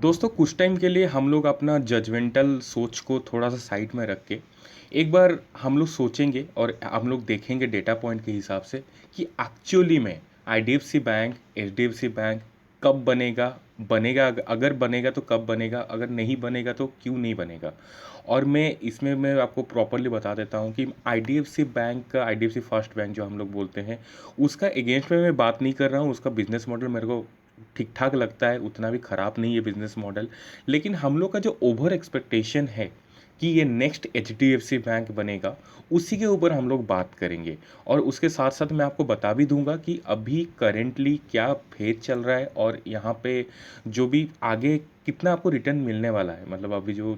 दोस्तों कुछ टाइम के लिए हम लोग अपना जजमेंटल सोच को थोड़ा सा साइड में रख के एक बार हम लोग सोचेंगे और हम लोग देखेंगे डेटा पॉइंट के हिसाब से कि एक्चुअली में आईडीएफसी बैंक, एचडीएफसी बैंक कब बनेगा, बनेगा अगर बनेगा तो कब बनेगा, अगर नहीं बनेगा तो क्यों नहीं बनेगा। और मैं आपको प्रॉपरली बता देता हूँ कि आईडीएफसी बैंक का, आईडीएफसी फर्स्ट बैंक जो हम लोग बोलते हैं, उसका अगेंस्ट में मैं बात नहीं कर रहा हूँ। उसका बिजनेस मॉडल मेरे को ठीक ठाक लगता है, उतना भी ख़राब नहीं है बिजनेस मॉडल। लेकिन हम लोग का जो ओवर एक्सपेक्टेशन है कि ये नेक्स्ट एचडीएफसी बैंक बनेगा, उसी के ऊपर हम लोग बात करेंगे। और उसके साथ साथ मैं आपको बता भी दूंगा कि अभी करेंटली क्या फेज चल रहा है और यहाँ पे जो भी आगे कितना आपको रिटर्न मिलने वाला है। मतलब अभी जो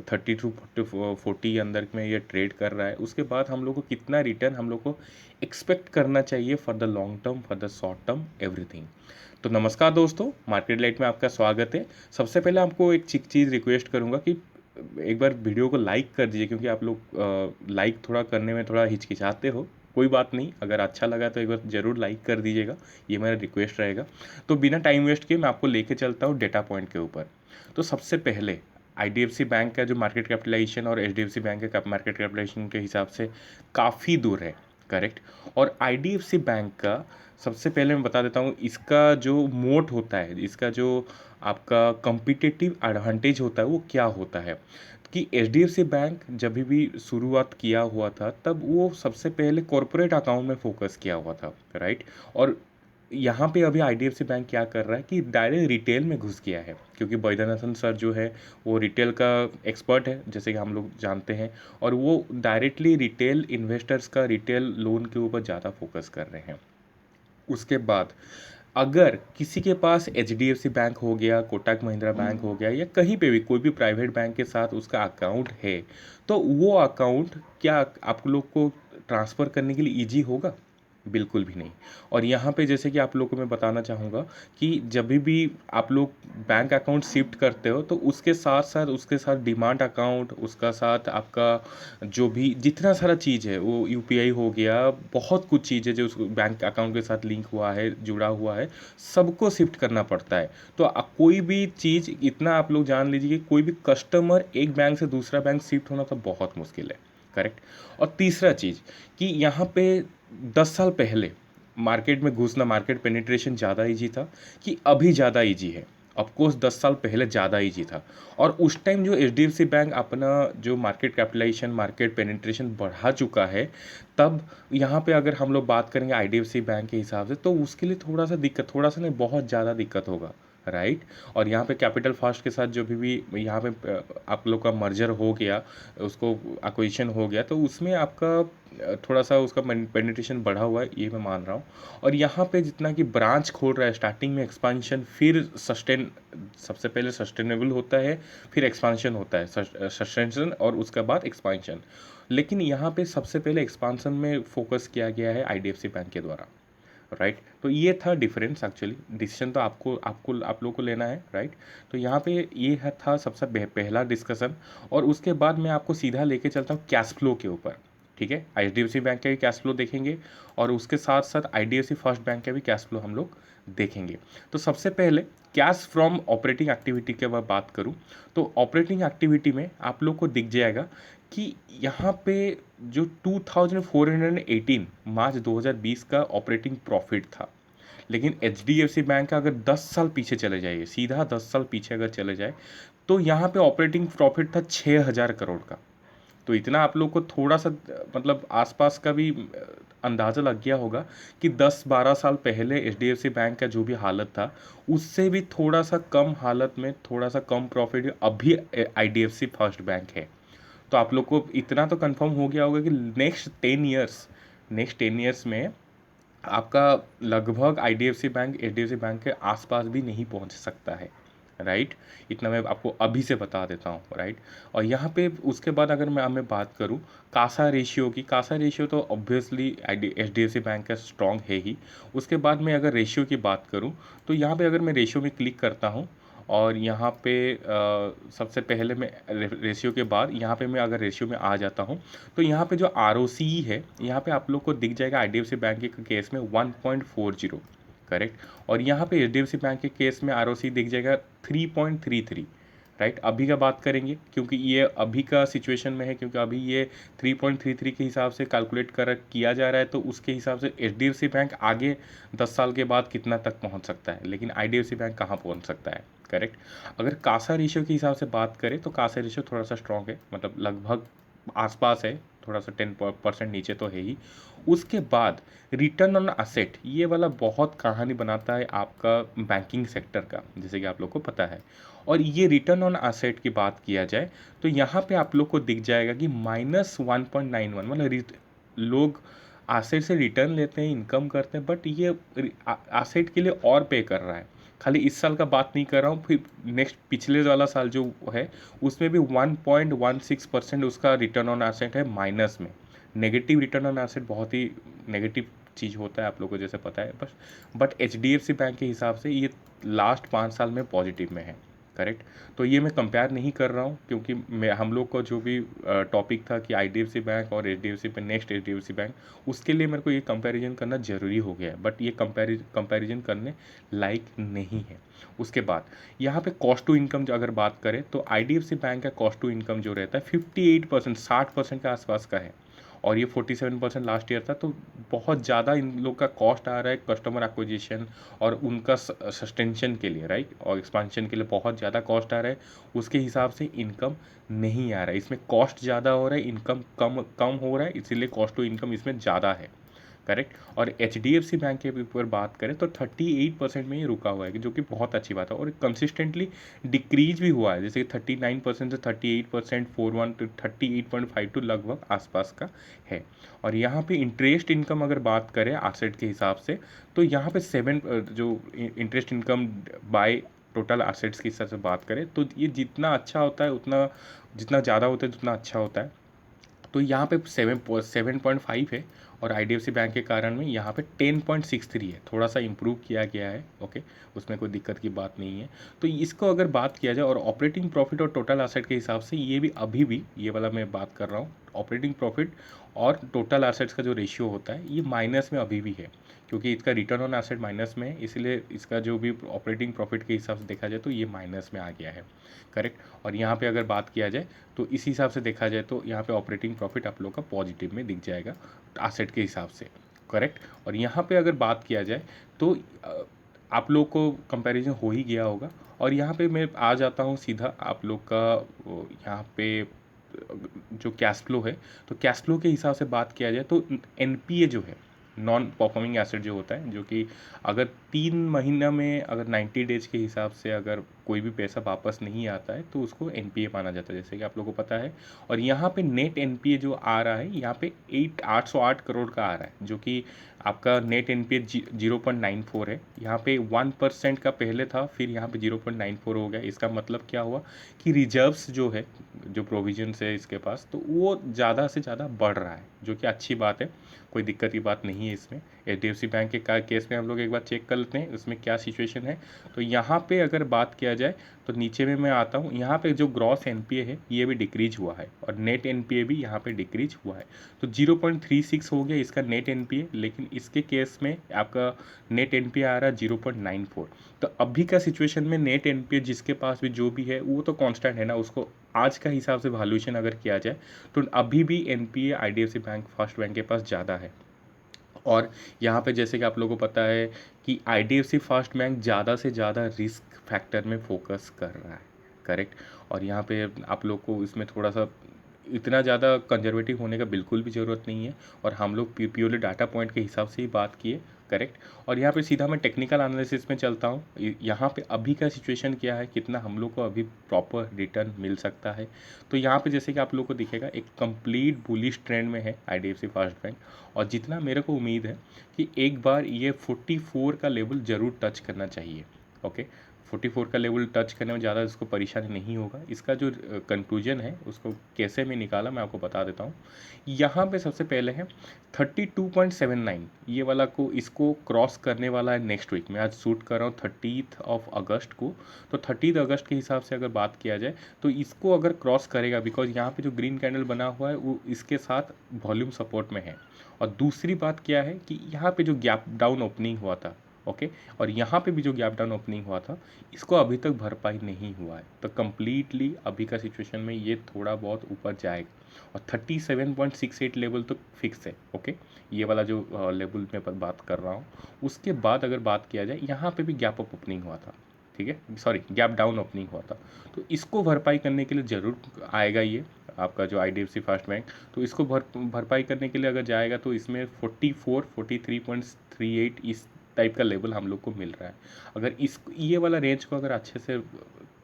30 to 40 अंदर में ये ट्रेड कर रहा है, उसके बाद हम लोग को कितना रिटर्न हम लोग को एक्सपेक्ट करना चाहिए for the long term, for the short term, everything. तो नमस्कार दोस्तों, मार्केट लाइट में आपका स्वागत है। सबसे पहले आपको एक चीज़ रिक्वेस्ट करूंगा कि एक बार वीडियो को लाइक कर दीजिए, क्योंकि आप लोग लाइक थोड़ा करने में थोड़ा हिचकिचाते हो। कोई बात नहीं, अगर अच्छा लगा तो एक बार ज़रूर लाइक कर दीजिएगा, ये मेरा रिक्वेस्ट रहेगा। तो बिना टाइम वेस्ट किए मैं आपको लेके चलता हूँ डेटा पॉइंट के ऊपर। तो सबसे पहले आईडीएफसी बैंक का जो मार्केट कैपिटलाइजेशन और एचडीएफसी बैंक का मार्केट कैपिटलाइजेशन के हिसाब से काफ़ी दूर है, करेक्ट। और आईडीएफसी बैंक का सबसे पहले मैं बता देता हूँ, इसका जो मोट होता है, इसका जो आपका कम्पिटिटिव एडवांटेज होता है वो क्या होता है कि एचडीएफसी बैंक जब भी शुरुआत किया हुआ था तब वो सबसे पहले कॉरपोरेट अकाउंट में फोकस किया हुआ था, राइट। और यहाँ पे अभी आईडीएफसी बैंक क्या कर रहा है कि डायरेक्ट रिटेल में घुस गया है, क्योंकि वैद्यनाथन सर जो है वो रिटेल का एक्सपर्ट है, जैसे कि हम लोग जानते हैं। और वो डायरेक्टली रिटेल इन्वेस्टर्स का रिटेल लोन के ऊपर ज़्यादा फोकस कर रहे हैं। उसके बाद अगर किसी के पास H D F C bank हो गया, कोटक महिंद्रा बैंक हो गया, या कहीं पे भी कोई भी प्राइवेट बैंक के साथ उसका अकाउंट है, तो वो अकाउंट क्या आप लोग को ट्रांसफ़र करने के लिए ईजी होगा? बिल्कुल भी नहीं। और यहाँ पे जैसे कि आप लोग को मैं बताना चाहूँगा कि जब भी आप लोग बैंक अकाउंट शिफ्ट करते हो तो उसके साथ डिमांड अकाउंट, उसका साथ आपका जो भी जितना सारा चीज़ है वो यूपीआई हो गया, बहुत कुछ चीज़ है जो उस बैंक अकाउंट के साथ लिंक हुआ है, जुड़ा हुआ है, सबको शिफ्ट करना पड़ता है। तो कोई भी चीज़ इतना आप लोग जान लीजिए कि कोई भी कस्टमर एक बैंक से दूसरा बैंक शिफ्ट होना तो बहुत मुश्किल है, करेक्ट। और तीसरा चीज़ कि यहाँ पे 10 साल पहले मार्केट में घुसना, मार्केट पेनिट्रेशन ज़्यादा ईजी था कि अभी ज़्यादा ईजी है? ऑफकोर्स 10 साल पहले ज़्यादा ईजी था। और उस टाइम जो H D F C bank अपना जो मार्केट कैपिटलाइजेशन, मार्केट पेनिट्रेशन बढ़ा चुका है, तब यहाँ पे अगर हम लोग बात करेंगे I D F C bank के हिसाब से, तो उसके लिए थोड़ा सा दिक्कत, थोड़ा सा नहीं बहुत ज़्यादा दिक्कत होगा, राइट। और यहाँ पे कैपिटल फास्ट के साथ जो भी यहाँ पे आप लोग का मर्जर हो गया, उसको एक्विजिशन हो गया, तो उसमें आपका थोड़ा सा उसका पेनिट्रेशन बढ़ा हुआ है, ये मैं मान रहा हूँ। और यहाँ पे जितना कि ब्रांच खोल रहा है, स्टार्टिंग में एक्सपांशन, फिर सबसे पहले सस्टेनेबल होता है, फिर एक्सपांशन होता है, सस्टेंशन और उसके बाद एक्सपांशन। लेकिन यहाँ पे सबसे पहले एक्सपांशन में फोकस किया गया है आईडीएफसी बैंक के द्वारा, राइट। तो ये था डिफरेंस। एक्चुअली डिसीजन तो आप लोग को लेना है, राइट। तो यहाँ पे ये था सबसे पहला डिस्कशन। और उसके बाद मैं आपको सीधा लेके चलता हूँ कैश फ्लो के ऊपर, ठीक है। आईडीएफसी बैंक का भी कैश फ्लो देखेंगे और उसके साथ साथ आईडीएफसी फर्स्ट बैंक का भी कैश फ्लो हम लोग देखेंगे। तो सबसे पहले कैश फ्रॉम ऑपरेटिंग एक्टिविटी के बाद बात करूँ, तो ऑपरेटिंग एक्टिविटी में आप लोग को दिख जाएगा कि यहाँ पे जो 2418 मार्च 2020 का ऑपरेटिंग प्रॉफिट था। लेकिन H D F C bank का अगर 10 साल पीछे चले जाइए, सीधा 10 साल पीछे अगर चले जाए, तो यहाँ पे ऑपरेटिंग प्रॉफिट था 6,000 करोड़ का। तो इतना आप लोग को थोड़ा सा मतलब आसपास का भी अंदाज़ा लग गया होगा कि 10-12 साल पहले H D F C bank का जो भी हालत था, उससे भी थोड़ा सा कम हालत में, थोड़ा सा कम प्रॉफिट अभी I D F C first bank है। तो आप लोग को इतना तो कंफर्म हो गया होगा कि नेक्स्ट 10 ईयर्स में आपका लगभग आईडीएफसी बैंक एचडीएफसी बैंक के आसपास भी नहीं पहुंच सकता है, राइट। इतना मैं आपको अभी से बता देता हूँ, राइट। और यहाँ पे उसके बाद अगर मैं बात करूँ कासा रेशियो की, कासा रेशियो तो obviously H D F C bank का स्ट्रॉन्ग है ही। उसके बाद मैं अगर रेशियो की बात करूँ, तो यहाँ पे अगर मैं रेशियो में क्लिक करता हूँ और यहाँ पे सबसे पहले मैं रेशियो के बाद यहाँ पे मैं अगर रेशियो में आ जाता हूँ, तो यहाँ पे जो आर ओ सी है, यहाँ पे आप लोग को दिख जाएगा I D F C bank के केस में 1.40, करेक्ट। और यहाँ पे एचडीएफसी बैंक के केस में आरओसी दिख जाएगा 3.33, राइट। अभी का बात करेंगे क्योंकि ये अभी का सिचुएशन में है, क्योंकि अभी ये 3.33 के हिसाब से कैलकुलेट किया जा रहा है, तो उसके हिसाब से एचडीएफसी बैंक आगे 10 साल के बाद कितना तक पहुंच सकता है, लेकिन आईडीएफसी बैंक कहाँ पहुंच सकता है, करेक्ट। अगर कासा रेशियो के हिसाब से बात करें तो कासा रेशियो थोड़ा सा स्ट्रॉन्ग है, मतलब लगभग आसपास है, थोड़ा सा 10% नीचे तो है ही। उसके बाद रिटर्न ऑन असेट, ये वाला बहुत कहानी बनाता है आपका बैंकिंग सेक्टर का, जैसे कि आप लोग को पता है। और ये रिटर्न ऑन असेट की बात किया जाए तो यहाँ पे आप लोग को दिख जाएगा कि -1.91, मतलब लोग असेट से रिटर्न लेते हैं, इनकम करते हैं, बट ये असेट के लिए और पे कर रहा है। खाली इस साल का बात नहीं कर रहा हूँ, फिर नेक्स्ट पिछले वाला साल जो है उसमें भी 1.16% उसका रिटर्न ऑन एसेट है माइनस में। नेगेटिव रिटर्न ऑन एसेट बहुत ही नेगेटिव चीज़ होता है, आप लोगों को जैसे पता है, बट एचडीएफसी बैंक के हिसाब से ये लास्ट 5 साल में पॉजिटिव में है, करेक्ट। तो ये मैं कंपेयर नहीं कर रहा हूँ, क्योंकि हम लोग का जो भी टॉपिक था कि आईडीएफसी बैंक और एचडीएफसी पे नेक्स्ट एचडीएफसी बैंक, उसके लिए मेरे को ये कंपैरिजन करना ज़रूरी हो गया है, बट ये कंपैरिजन करने लायक नहीं है। उसके बाद यहाँ पे कॉस्ट टू इनकम अगर बात करें तो आईडीएफसी बैंक का कॉस्ट टू इनकम जो रहता है 58%, 60% के आसपास का है, और ये 47% लास्ट ईयर था। तो बहुत ज़्यादा इन लोग का कॉस्ट आ रहा है कस्टमर एक्विजिशन और उनका सस्टेंशन के लिए, राइट, और एक्सपांशन के लिए बहुत ज़्यादा कॉस्ट आ रहा है। उसके हिसाब से इनकम नहीं आ रहा है, इसमें कॉस्ट ज़्यादा हो रहा है, इनकम कम कम हो रहा है, इसीलिए कॉस्ट टू इनकम इसमें ज़्यादा है, करेक्ट। और एचडीएफसी बैंक के ऊपर बात करें तो 38% में ही रुका हुआ है, जो कि बहुत अच्छी बात है, और कंसिस्टेंटली डिक्रीज भी हुआ है, जैसे कि 39% से 38%, 41 to 38.52 लगभग आसपास का है। और यहाँ पे इंटरेस्ट इनकम अगर बात करें एसेट के हिसाब से तो यहाँ पे 7 जो interest income by total assets के हिसाब से बात करें तो ये जितना अच्छा होता है उतना, जितना ज़्यादा होता है उतना अच्छा होता है। तो यहाँ पे 7.5 है, और आईडीएफसी बैंक के कारण में यहाँ पे 10.63 है, थोड़ा सा इम्प्रूव किया गया है, ओके, उसमें कोई दिक्कत की बात नहीं है। तो इसको अगर बात किया जाए और ऑपरेटिंग प्रॉफिट और टोटल एसेट के हिसाब से ये भी अभी भी, ये वाला मैं बात कर रहा हूँ, ऑपरेटिंग प्रॉफिट और टोटल एसेट्स का जो रेशियो होता है ये माइनस में अभी भी है, क्योंकि इसका रिटर्न ऑन एसेट माइनस में है, इसलिए इसका जो भी ऑपरेटिंग प्रॉफिट के हिसाब से देखा जाए तो ये माइनस में आ गया है, करेक्ट। और यहाँ पे अगर बात किया जाए तो इस हिसाब से देखा जाए तो यहाँ पे ऑपरेटिंग प्रॉफिट आप लोग का पॉजिटिव में दिख जाएगा एसेट के हिसाब से, करेक्ट। और यहाँ पे अगर बात किया जाए तो आप लोग को कंपैरिजन हो ही गया होगा। और यहाँ पे मैं आ जाता हूँ सीधा आप लोग का यहाँ पे जो कैश फ्लो है, तो कैश फ्लो के हिसाब से बात किया जाए तो एनपीए जो है, नॉन परफॉर्मिंग एसेट जो होता है, जो कि अगर 3 महीना में अगर 90 डेज के हिसाब से अगर कोई भी पैसा वापस नहीं आता है तो उसको एनपीए माना जाता है, जैसे कि आप लोगों को पता है। और यहाँ पे नेट एनपीए जो आ रहा है यहाँ पे 808 करोड़ का आ रहा है, जो कि आपका नेट एनपीए 0.94 है। यहाँ पे 1% का पहले था, फिर यहाँ पे 0.94 हो गया। इसका मतलब क्या हुआ कि रिजर्व्स जो है, जो प्रोविजंस है इसके पास, तो वो ज़्यादा से ज़्यादा बढ़ रहा है, जो कि अच्छी बात है, कोई दिक्कत की बात नहीं है इसमें। एचडीएफसी बैंक के केस में हम लोग एक बार चेक कर लेते हैं उसमें क्या सिचुएशन है। तो यहाँ पे अगर बात किया जाए तो नीचे में मैं आता हूँ, यहाँ पे जो ग्रॉस एनपीए है ये भी डिक्रीज हुआ है, और नेट एनपीए भी यहाँ पे डिक्रीज हुआ है। तो 0.36 हो गया इसका नेट एनपीए, लेकिन इसके केस में आपका नेट एनपीए आ रहा है 0.94। तो अभी का सिचुएशन में नेट एनपीए जिसके पास भी जो भी है वो तो कांस्टेंट है ना, उसको आज का हिसाब से वैल्यूएशन अगर किया जाए तो अभी भी NPA IDFC bank first bank के पास ज़्यादा है। और यहाँ पे जैसे कि आप लोगों को पता है कि आईडीएफसी फर्स्ट बैंक ज़्यादा से ज़्यादा रिस्क फैक्टर में फोकस कर रहा है, करेक्ट। और यहाँ पे आप लोग को इसमें थोड़ा सा इतना ज़्यादा कंजर्वेटिव होने का बिल्कुल भी ज़रूरत नहीं है, और हम लोग प्योरली डाटा पॉइंट के हिसाब से ही बात किए, करेक्ट। और यहाँ पे सीधा मैं टेक्निकल एनालिसिस में चलता हूँ। यहाँ पे अभी का सिचुएशन क्या है, कितना हम लोग को अभी प्रॉपर रिटर्न मिल सकता है। तो यहाँ पे जैसे कि आप लोग को दिखेगा एक कंप्लीट बुलिश ट्रेंड में है आईडीएफसी फर्स्ट बैंक, और जितना मेरे को उम्मीद है कि एक बार ये 44 का लेवल ज़रूर टच करना चाहिए, ओके। 44 का लेवल टच करने में ज़्यादा इसको परेशानी नहीं होगा। इसका जो कंक्लूजन है उसको कैसे मैं निकाला मैं आपको बता देता हूँ। यहाँ पे सबसे पहले है 32.79, ये वाला को इसको क्रॉस करने वाला है नेक्स्ट वीक। मैं आज शूट कर रहा हूँ 30 अगस्त को, तो 30 अगस्त के हिसाब से अगर बात किया जाए तो इसको अगर क्रॉस करेगा, बिकॉज यहाँ पे जो ग्रीन कैंडल बना हुआ है वो इसके साथ वॉल्यूम सपोर्ट में है। और दूसरी बात क्या है कि यहाँ पे जो गैप डाउन ओपनिंग हुआ था ओके। और यहाँ पे भी जो गैप डाउन ओपनिंग हुआ था, इसको अभी तक भरपाई नहीं हुआ है, तो कंप्लीटली अभी का सिचुएशन में ये थोड़ा बहुत ऊपर जाएगा और 37.68 लेवल तो फिक्स है। ओके, ये वाला जो लेवल में बात कर रहा हूँ, उसके बाद अगर बात किया जाए, यहाँ पे भी गैप अप ओपनिंग हुआ था, ठीक है, सॉरी गैप डाउन ओपनिंग हुआ था, तो इसको भरपाई करने के लिए ज़रूर आएगा ये आपका जो IDFC फर्स्ट बैंक। तो इसको भरपाई करने के लिए अगर जाएगा तो इसमें 43.38 इस टाइप का लेवल हम लोग को मिल रहा है। अगर इस ये वाला रेंज को अगर अच्छे से,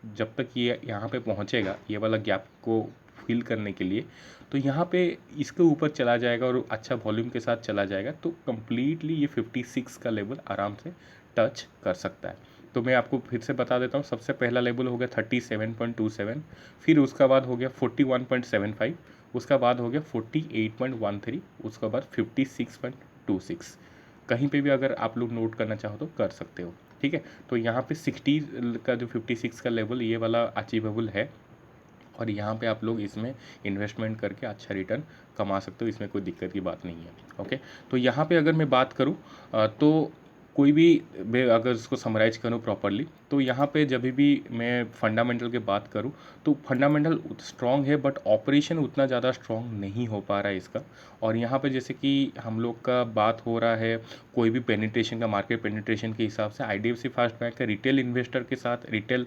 जब तक ये यहाँ पे पहुँचेगा ये वाला गैप को फिल करने के लिए, तो यहाँ पे इसके ऊपर चला जाएगा और अच्छा वॉल्यूम के साथ चला जाएगा, तो कम्प्लीटली ये 56 का लेवल आराम से टच कर सकता है। तो मैं आपको फिर से बता देता हूँ, सबसे पहला लेवल हो गया 37.27, फिर उसका बाद हो गया 41.75, उसका बाद हो गया 48.13, उसके बाद 56.26। कहीं पे भी अगर आप लोग नोट करना चाहो तो कर सकते हो, ठीक है। तो यहाँ पे 60 का जो 56 का लेवल, ये वाला अचीवेबल है, और यहाँ पे आप लोग इसमें इन्वेस्टमेंट करके अच्छा रिटर्न कमा सकते हो, इसमें कोई दिक्कत की बात नहीं है। ओके, तो यहाँ पे अगर मैं बात करूँ तो कोई भी मैं अगर इसको समराइज करूँ प्रॉपरली, तो यहाँ पे जब भी मैं फंडामेंटल की बात करूँ, तो फंडामेंटल स्ट्रॉन्ग है, बट ऑपरेशन उतना ज़्यादा स्ट्रॉन्ग नहीं हो पा रहा है इसका। और यहाँ पे जैसे कि हम लोग का बात हो रहा है कोई भी पेनिट्रेशन का, मार्केट पेनिट्रेशन के हिसाब से IDFC फर्स्ट बैंक का रिटेल इन्वेस्टर के साथ रिटेल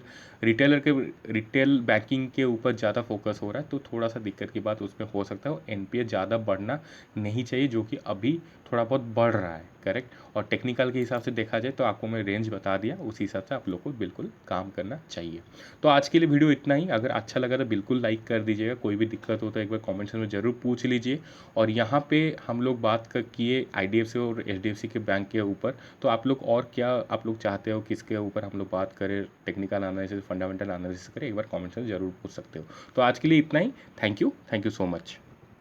बैंकिंग के ऊपर ज़्यादा फोकस हो रहा है, तो थोड़ा सा दिक्कत की बात उसमें हो सकता है। और NPA ज़्यादा बढ़ना नहीं चाहिए, जो कि अभी थोड़ा बहुत बढ़ रहा है, करेक्ट। और टेक्निकल के हिसाब से देखा जाए तो आपको मैं रेंज बता दिया, उसी हिसाब से आप लोग को बिल्कुल काम करना चाहिए। तो आज के लिए वीडियो इतना ही। अगर अच्छा लगा तो बिल्कुल लाइक कर दीजिएगा, कोई भी दिक्कत हो तो एक बार कमेंट्स में ज़रूर पूछ लीजिए। और यहाँ पे हम लोग बात किए IDFC और HDFC के बैंक के ऊपर, तो आप लोग और क्या आप लोग चाहते हो किसके ऊपर हम लोग बात करें, टेक्निकल एनालिसिस, फंडामेंटल एनालिसिस करें, एक बार कमेंट्स में ज़रूर पूछ सकते हो। तो आज के लिए इतना ही। Thank you so much.